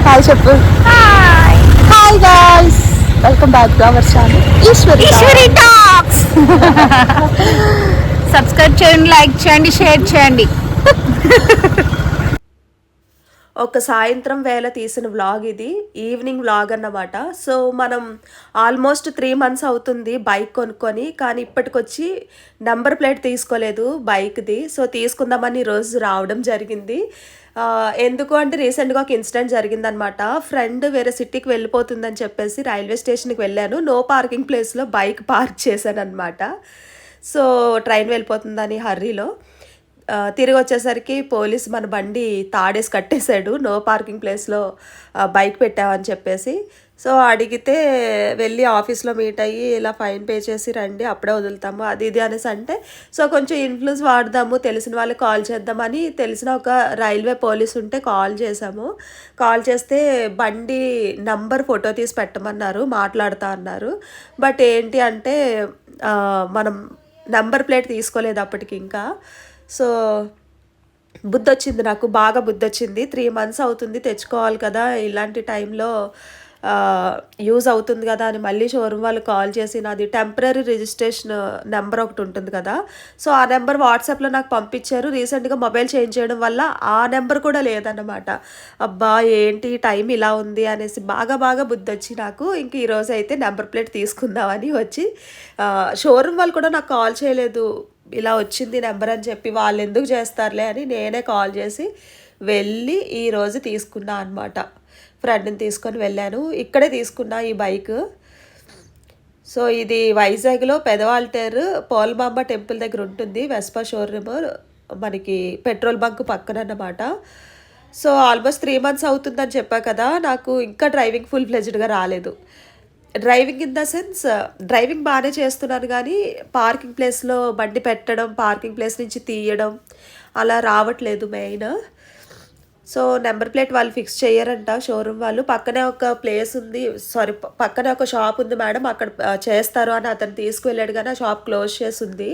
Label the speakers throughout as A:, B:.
A: Hi చెప్పు.
B: Hi
A: hi guys, welcome back to our channel Eshwari
B: talks. Subscribe చేయండి, like చేయండి, share చేయండి.
A: ఒక సాయంత్రం వేళ తీసిన వ్లాగ్ ఇది, ఈవినింగ్ వ్లాగ్ అన్నమాట. సో మనం ఆల్మోస్ట్ 3 months అవుతుంది బైక్ కొనుక్కొని, కానీ ఇప్పటికొచ్చి నెంబర్ ప్లేట్ తీసుకోలేదు బైక్ది. సో తీసుకుందామని ఈరోజు రావడం జరిగింది. ఎందుకు అంటే రీసెంట్గా ఒక ఇన్సిడెంట్ జరిగిందనమాట. ఫ్రెండ్ వేరే సిటీకి వెళ్ళిపోతుందని చెప్పేసి రైల్వే స్టేషన్కి వెళ్ళాను. నో పార్కింగ్ ప్లేస్లో బైక్ పార్క్ చేశాను అనమాట. సో ట్రైన్ వెళ్ళిపోతుందని హర్రీలో తిరిగి వచ్చేసరికి పోలీస్ మన బండి తాడేసి కట్టేశాడు, నో పార్కింగ్ ప్లేస్లో బైక్ పెట్టామని చెప్పేసి. సో అడిగితే వెళ్ళి ఆఫీస్లో మీట్ అయ్యి ఇలా ఫైన్ పే చేసి రండి, అప్పుడే వదులుతాము అది ఇది అనేసి అంటే, సో కొంచెం ఇన్ఫ్లుయెన్స్ వాడదాము, తెలిసిన వాళ్ళకి కాల్ చేద్దామని తెలిసిన ఒక రైల్వే పోలీస్ ఉంటే కాల్ చేసాము. కాల్ చేస్తే బండి నంబర్ ఫోటో తీసి పెట్టమన్నారు, మాట్లాడుతా అన్నారు. బట్ ఏంటి అంటే మనం నంబర్ ప్లేట్ తీసుకోలేదు అప్పటికి ఇంకా. సో బుద్ధి వచ్చింది నాకు, బాగా బుద్ధి వచ్చింది. 3 months అవుతుంది, తెచ్చుకోవాలి కదా, ఇలాంటి టైంలో యూజ్ అవుతుంది కదా అని మళ్ళీ షోరూమ్ వాళ్ళు కాల్ చేసి నాది టెంపరీ రిజిస్ట్రేషన్ నెంబర్ ఒకటి ఉంటుంది కదా, సో ఆ నెంబర్ వాట్సాప్లో నాకు పంపించారు. రీసెంట్గా మొబైల్ చేంజ్ చేయడం వల్ల ఆ నెంబర్ కూడా లేదన్నమాట. అబ్బా ఏంటి టైం ఇలా ఉంది అనేసి బాగా బాగా బుద్ధి వచ్చి నాకు ఇంక ఈరోజు అయితే నెంబర్ ప్లేట్ తీసుకుందామని వచ్చి, షోరూమ్ వాళ్ళు కూడా నాకు కాల్ చేయలేదు, ఇలా వచ్చింది నెంబర్ అని చెప్పి. వాళ్ళు ఎందుకు చేస్తారులే అని నేనే కాల్ చేసి వెళ్ళి ఈరోజు తీసుకున్నా అనమాట. ఫ్రెండ్ని తీసుకొని వెళ్ళాను, ఇక్కడే తీసుకున్నా ఈ బైక్. సో ఇది వైజాగ్లో పెదవాల్టేరు పోల్మాంబ టెంపుల్ దగ్గర ఉంటుంది వెస్పా షోరూమ్, మనకి పెట్రోల్ బంక్ పక్కన అన్నమాట. సో ఆల్మోస్ట్ 3 months అవుతుందని చెప్పా కదా, నాకు ఇంకా డ్రైవింగ్ ఫుల్ ఫ్లెజ్డ్గా రాలేదు. Driving in the sense driving బాగానే చేస్తున్నాను, కానీ పార్కింగ్ ప్లేస్లో బండి పెట్టడం, పార్కింగ్ ప్లేస్ నుంచి తీయడం అలా రావట్లేదు మెయిన్. సో నెంబర్ ప్లేట్ వాళ్ళు ఫిక్స్ చేయరంట షోరూమ్ వాళ్ళు. పక్కనే ఒక ప్లేస్ ఉంది, పక్కనే ఒక షాప్ ఉంది మేడం, అక్కడ చేస్తారు అని అతను తీసుకువెళ్ళాడు, కానీ ఆ షాప్ క్లోజ్ చేసి ఉంది.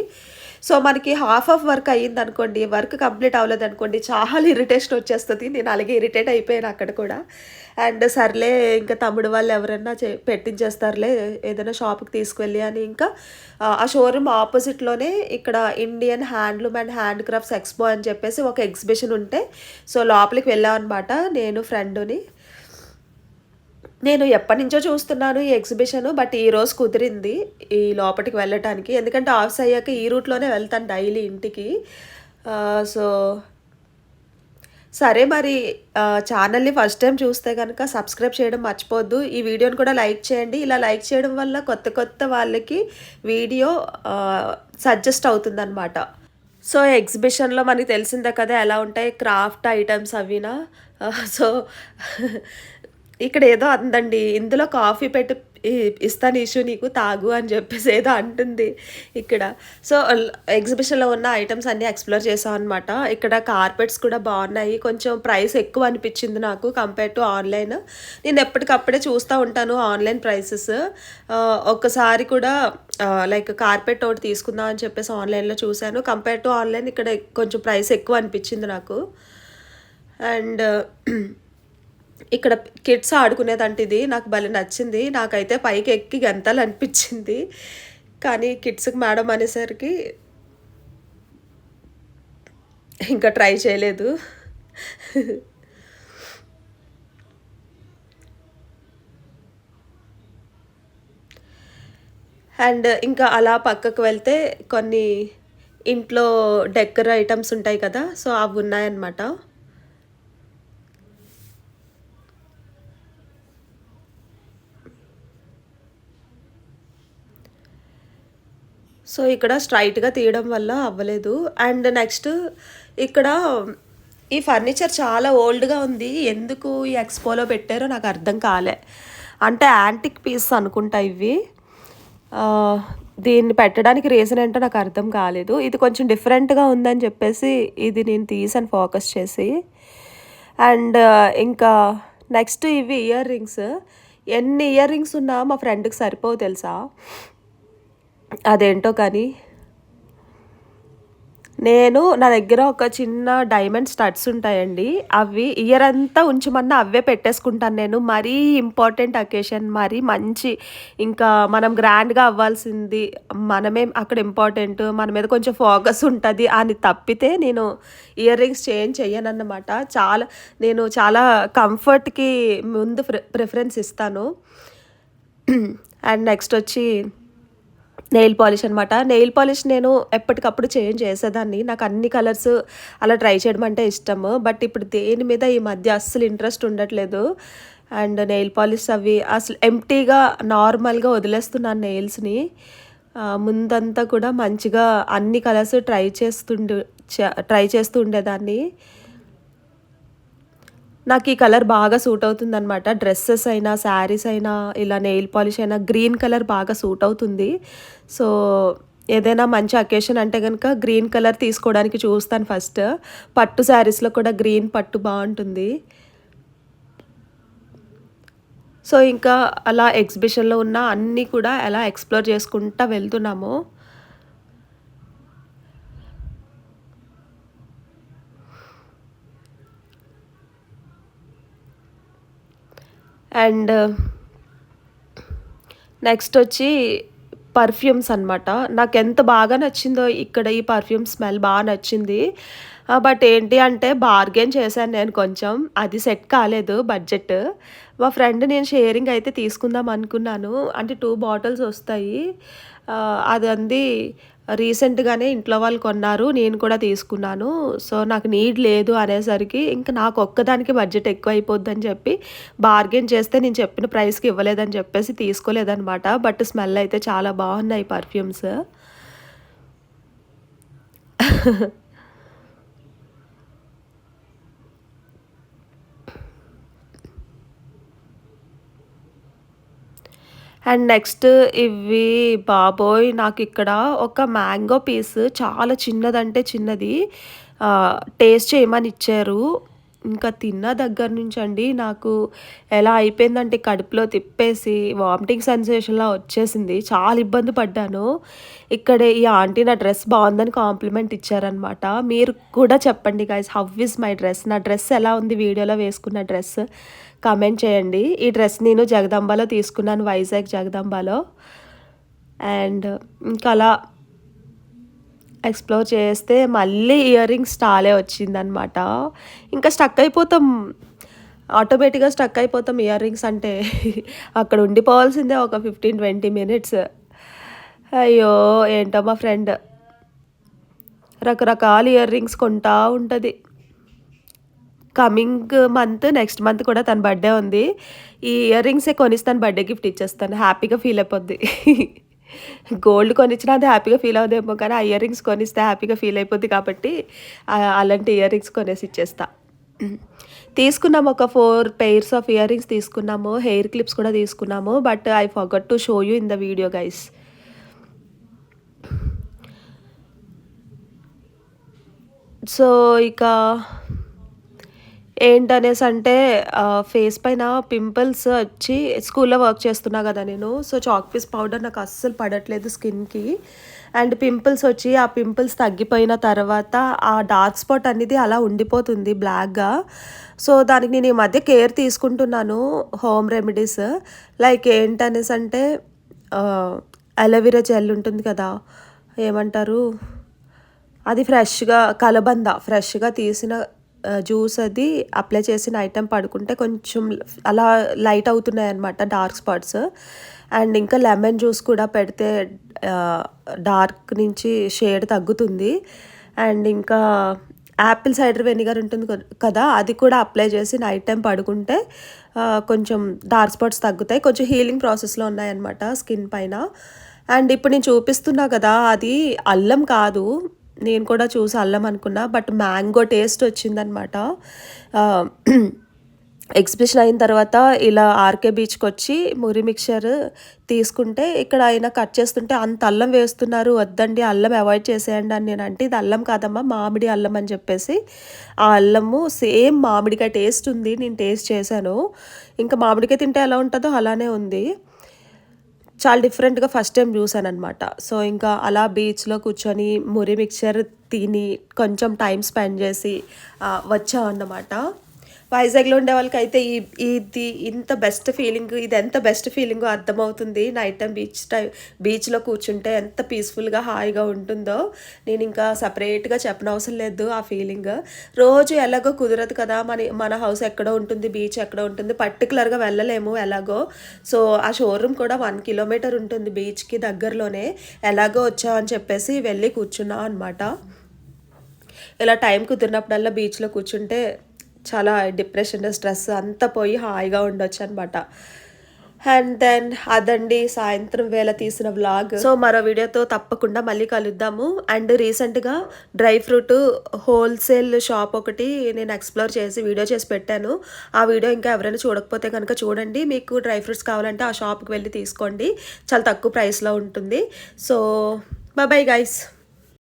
A: సో మనకి హాఫ్ ఆఫ్ వర్క్ అయ్యింది అనుకోండి, వర్క్ కంప్లీట్ అవ్వలేదు అనుకోండి, చాలా ఇరిటేషన్ వచ్చేస్తుంది. నేను అలాగే ఇరిటేట్ అయిపోయాను అక్కడ కూడా. అండ్ సర్లే ఇంకా తమ్ముడు వాళ్ళు ఎవరైనా పెట్టించేస్తారులే ఏదైనా షాప్కి తీసుకువెళ్ళి అని, ఇంకా ఆ షోరూమ్ ఆపోజిట్లోనే ఇక్కడ Indian handloom and hand crafts expo అని చెప్పేసి ఒక ఎగ్జిబిషన్ ఉంటే, సో లోపలికి వెళ్ళాం అనమాట నేను ఫ్రెండ్ని. నేను ఎప్పటి నుంచో చూస్తున్నాను ఈ ఎగ్జిబిషన్, బట్ ఈరోజు కుదిరింది ఈ లోపలికి వెళ్ళటానికి. ఎందుకంటే ఆఫీస్ అయ్యాక ఈ రూట్లోనే వెళ్తాను డైలీ ఇంటికి. సో సరే మరి, ఛానల్ని ఫస్ట్ టైం చూస్తే కనుక సబ్స్క్రైబ్ చేయడం మర్చిపోద్దు. ఈ వీడియోని కూడా లైక్ చేయండి. ఇలా లైక్ చేయడం వల్ల కొత్త కొత్త వాళ్ళకి వీడియో సజెస్ట్ అవుతుందన్నమాట. సో ఎగ్జిబిషన్లో మనకి తెలిసిందే కదా ఎలా ఉంటాయి క్రాఫ్ట్ ఐటమ్స్ అవినా. సో ఇక్కడ ఏదో అందండి, ఇందులో కాఫీ పెట్టి ఇస్తాను ఇష్యూ నీకు తాగు అని చెప్పేసి ఏదో అంటుంది ఇక్కడ. సో ఎగ్జిబిషన్లో ఉన్న ఐటమ్స్ అన్నీ ఎక్స్ప్లోర్ చేసాం అనమాట. ఇక్కడ కార్పెట్స్ కూడా బాగున్నాయి, కొంచెం ప్రైస్ ఎక్కువ అనిపించింది నాకు కంపేర్ టు ఆన్లైన్. నేను ఎప్పటికప్పుడే చూస్తూ ఉంటాను ఆన్లైన్ ప్రైసెస్. ఒక్కసారి కూడా లైక్ కార్పెట్ ఒకటి తీసుకుందాం అని చెప్పేసి ఆన్లైన్లో చూశాను, కంపేర్ టు ఆన్లైన్ ఇక్కడ కొంచెం ప్రైస్ ఎక్కువ అనిపించింది నాకు. అండ్ ఇక్కడ కిడ్స్ ఆడుకునేదంటే ఇది నాకు భలే నచ్చింది. నాకైతే పైకి ఎక్కి గంతలు అనిపించింది, కానీ కిడ్స్కి మేడం అనేసరికి ఇంకా ట్రై చేయలేదు. అండ్ ఇంకా అలా పక్కకు వెళ్తే కొన్ని ఇంట్లో డెకర్ ఐటమ్స్ ఉంటాయి కదా, సో అవి ఉన్నాయన్నమాట. సో ఇక్కడ స్ట్రైట్గా తీయడం వల్ల అవ్వలేదు. అండ్ నెక్స్ట్ ఇక్కడ ఈ ఫర్నిచర్ చాలా ఓల్డ్గా ఉంది, ఎందుకు ఈ ఎక్స్పోలో పెట్టారో నాకు అర్థం కాలే. అంటే యాంటిక్ పీస్ అనుకుంటా ఇవి. దీన్ని పెట్టడానికి రీజన్ ఏంటో నాకు అర్థం కాలేదు. ఇది కొంచెం డిఫరెంట్గా ఉందని చెప్పేసి ఇది నేను తీసాను ఫోకస్ చేసి. అండ్ ఇంకా నెక్స్ట్ ఇవి ఇయర్ రింగ్స్. ఎన్ని ఇయర్ రింగ్స్ ఉన్నా మా ఫ్రెండ్కి సరిపోవు తెలుసా, అదేంటో కానీ నా దగ్గర ఒక చిన్న డైమండ్ స్టడ్స్ ఉంటాయండి. అవి ఇయర్ అంతా ఉంచమన్నా అవే పెట్టేసుకుంటాను నేను. మరీ ఇంపార్టెంట్ అకేషన్, మరీ మంచి ఇంకా మనం గ్రాండ్‌గా అవ్వాల్సింది మనమే అక్కడ ఇంపార్టెంట్. మన మీద కొంచెం ఫోకస్ ఉంటది అని తప్పితే నేను ఇయర్ రింగ్స్ చేంజ్ చెయ్యనన్నమాట. నేను చాలా కంఫర్ట్‌కి ముందు ప్రిఫరెన్స్ ఇస్తాను. అండ్ నెక్స్ట్ వచ్చి నెయిల్ పాలిష్ అనమాట. నెయిల్ పాలిష్ నేను ఎప్పటికప్పుడు చేంజ్ చేసేదాన్ని. నాకు అన్ని కలర్స్ అలా ట్రై చేయడం అంటే ఇష్టము. బట్ ఇప్పుడు దేని మీద ఈ మధ్య అస్సలు ఇంట్రెస్ట్ ఉండట్లేదు. అండ్ నెయిల్ పాలిష్ అవి అసలు ఎంప్టీగా నార్మల్‌గా వదిలేస్తున్నాను నెయిల్స్‌ని. ముందంతా కూడా మంచిగా అన్ని కలర్స్ ట్రై చేస్తూ ఉండేదాన్ని. నాకు ఈ కలర్ బాగా సూట్ అవుతుందనమాట. డ్రెస్సెస్ అయినా, శారీస్ అయినా, ఇలా నెయిల్ పాలిష్ అయినా గ్రీన్ కలర్ బాగా సూట్ అవుతుంది. సో, ఏదైనా మంచి అకేషన్ అంటే గనుక గ్రీన్ కలర్ తీసుకోవడానికి చూస్తాను ఫస్ట్. పట్టు శారీస్‌లో కూడా గ్రీన్ పట్టు బావుంటుంది. సో, ఇంకా అలా ఎగ్జిబిషన్‌లో ఉన్న అన్నీ కూడా అలా ఎక్స్‌ప్లోర్ చేసుకుంటా వెళ్తున్నాము. అండ్ నెక్స్ట్ వచ్చి పర్ఫ్యూమ్స్ అనమాట. నాకెంత బాగా నచ్చిందో ఇక్కడ ఈ పర్ఫ్యూమ్ స్మెల్ నచ్చింది. బట్ ఏంటి అంటే బార్గెయిన్ చేశాను నేను కొంచెం. అది సెట్ కాలేదు బడ్జెట్. మా ఫ్రెండ్ నేను షేరింగ్ అయితే తీసుకుందాం అనుకున్నాను. అంటే 2 బాటిల్స్ వస్తాయి. అది అంది రీసెంట్‌గానే ఇంట్లో వాళ్ళు కొన్నారు. నేను కూడా తీసుకున్నాను. సో, నాకు నీడ్ లేదు అనేసరికి ఇంక నాకు ఒక్కదానికి బడ్జెట్ ఎక్కువైపోద్దని చెప్పి బార్గెయిన్ చేస్తే నేను చెప్పిన ప్రైస్‌కి ఇవ్వలేదని చెప్పేసి తీసుకోలేదనమాట. బట్ స్మెల్ అయితే చాలా బాగున్నాయి పర్ఫ్యూమ్స్. అండ్ నెక్స్ట్ ఇవి బాబోయ్! నాకిక్కడ ఒక మ్యాంగో పీస్ చాలా చిన్నదంటే చిన్నది టేస్ట్ చేయమని ఇచ్చారు. ఇంకా తిన్న దగ్గర నుంచండి నాకు ఎలా అయిపోయిందంటే కడుపులో తిప్పేసి వామిటింగ్ సెన్సేషన్‌లా వచ్చేసింది. చాలా ఇబ్బంది పడ్డాను. ఇక్కడే ఈ ఆంటీ నా డ్రెస్ బావుందని కాంప్లిమెంట్ ఇచ్చారనమాట. మీరు కూడా చెప్పండి guys how is my dress? నా డ్రెస్ ఎలా ఉంది వీడియోలో వేసుకున్న డ్రెస్? కామెంట్ చేయండి. ఈ డ్రెస్ నేను జగదాంబలో తీసుకున్నాను. వైజాగ్ జగదాంబలో. అండ్ ఇంకా అలా ఎక్స్‌ప్లోర్ చేస్తే మళ్ళీ ఇయర్ రింగ్స్ స్టాలే వచ్చిందనమాట. ఇంకా స్టక్ అయిపోతాం. ఆటోమేటిక్‌గా స్టక్ అయిపోతాం ఇయర్ రింగ్స్ అంటే. అక్కడ ఉండిపోవాల్సిందే ఒక 15, 20 మినిట్స్. అయ్యో! ఏంటో మా ఫ్రెండ్ రకరకాల ఇయర్ రింగ్స్ కొంటా ఉంటది. కమింగ్ మంత్, నెక్స్ట్ మంత్ కూడా తన బర్త్‌డే ఉంది. ఈ ఇయర్ రింగ్సే కొనిస్తాను, బర్త్‌డే గిఫ్ట్ ఇచ్చేస్తాను. హ్యాపీగా ఫీల్ అయిపోద్ది. గోల్డ్ కొనిచ్చినా అది హ్యాపీగా ఫీల్ అవ్వదేమో కానీ, ఆ ఇయర్ రింగ్స్ కొనిస్తే హ్యాపీగా ఫీల్ అయిపోద్ది కాబట్టి అలాంటి ఇయర్ రింగ్స్ కొనేసి ఇచ్చేస్తా. తీసుకున్నాము ఒక 4 పెయిర్స్ ఆఫ్ ఇయర్ రింగ్స్ తీసుకున్నాము. హెయిర్ క్లిప్స్ కూడా తీసుకున్నాము. But I forgot to show you in the video guys. So, ఇక ఏంటనేసంటే ఫేస్ పైన పింపుల్స్ వచ్చి స్కూల్లో వర్క్ చేస్తున్నా కదా నేను. సో, చాక్ పీస్ పౌడర్ నాకు అస్సలు పడట్లేదు స్కిన్‌కి. అండ్ పింపుల్స్ వచ్చి ఆ పింపుల్స్ తగ్గిపోయిన తర్వాత ఆ డార్క్ స్పాట్ అనేది అలా ఉండిపోతుంది బ్లాక్‌గా. సో, దానికి నేను ఈ మధ్య కేర్ తీసుకుంటున్నాను. హోమ్ రెమెడీస్ లైక్ ఏంటనేసంటే అలోవెరా జెల్ ఉంటుంది కదా! ఏమంటారు? అది ఫ్రెష్‌గా తీసిన జ్యూస్ అది అప్లై చేసి నైట్ టైమ్ పడుకుంటే కొంచెం అలా లైట్ అవుతున్నాయన్నమాట డార్క్ స్పాట్స్. అండ్ ఇంకా లెమన్ జ్యూస్ కూడా పెడితే డార్క్ నుంచి షేడ్ తగ్గుతుంది. అండ్ ఇంకా యాపిల్ సైడర్ వెనిగర్ ఉంటుంది కదా! అది కూడా అప్లై చేసి నైట్ టైమ్ పడుకుంటే కొంచెం డార్క్ స్పాట్స్ తగ్గుతాయి. కొంచెం హీలింగ్ ప్రాసెస్‌లో ఉన్నాయన్నమాట స్కిన్ పైన. అండ్ ఇప్పుడు నేను చూపిస్తున్నా కదా! అది అల్లం కాదు. నేను కూడా చూసి అల్లం అనుకున్నా. బట్ మ్యాంగో టేస్ట్ వచ్చిందనమాట. ఎగ్జిబిషన్ అయిన తర్వాత ఇలా ఆర్కే బీచ్‌కొచ్చి మురి మిక్చర్ తీసుకుంటే ఇక్కడ ఆయన కట్ చేస్తుంటే అంత అల్లం వేస్తున్నారు. వద్దండి అల్లం అవాయిడ్ చేసేయండి అని నేనంటే, ఇది అల్లం కాదమ్మా మామిడి అల్లం అని చెప్పేసి ఆ అల్లము సేమ్ మామిడికాయ టేస్ట్ ఉంది. నేను టేస్ట్ చేశాను. ఇంకా మామిడికాయ తింటే ఎలా ఉంటుందో అలానే ఉంది. చాలా డిఫరెంట్గా ఫస్ట్ టైం చూసాను అనమాట. సో ఇంకా అలా బీచ్లో కూర్చొని మురి మిక్చర్ తిని కొంచెం టైం స్పెండ్ చేసి వచ్చామన్నమాట. వైజాగ్లో ఉండే వాళ్ళకైతే ఇది ఇంత బెస్ట్ ఫీలింగ్, ఇది ఎంత బెస్ట్ ఫీలింగో అర్థమవుతుంది. నైట్ టైం బీచ్లో కూర్చుంటే ఎంత పీస్ఫుల్గా హాయిగా ఉంటుందో నేను ఇంకా సపరేట్గా చెప్పనవసరం లేదు. ఆ ఫీలింగ్ రోజు ఎలాగో కుదరదు కదా, మన హౌస్ ఎక్కడో ఉంటుంది, బీచ్ ఎక్కడో ఉంటుంది, పర్టికులర్గా వెళ్ళలేము ఎలాగో. సో ఆ షోరూమ్ కూడా 1 కిలోమీటర్ ఉంటుంది బీచ్కి దగ్గరలోనే. ఎలాగో వచ్చామని చెప్పేసి వెళ్ళి కూర్చున్నాం అనమాట. ఇలా టైం కుదిరినప్పుడల్లా బీచ్లో కూర్చుంటే చాలా డిప్రెషన్, స్ట్రెస్ అంతా పోయి హాయిగా ఉండొచ్చు అనమాట. అండ్ దెన్ అదండి సాయంత్రం వేళ తీసిన వ్లాగ్. సో మరో వీడియోతో తప్పకుండా మళ్ళీ కలుద్దాము. అండ్ రీసెంట్గా డ్రై ఫ్రూట్ హోల్సేల్ షాప్ ఒకటి నేను ఎక్స్ప్లోర్ చేసి వీడియో చేసి పెట్టాను. ఆ వీడియో ఇంకా ఎవరైనా చూడకపోతే కనుక చూడండి. మీకు డ్రై ఫ్రూట్స్ కావాలంటే ఆ షాప్కి వెళ్ళి తీసుకోండి, చాలా తక్కువ ప్రైస్లో ఉంటుంది. So bye guys.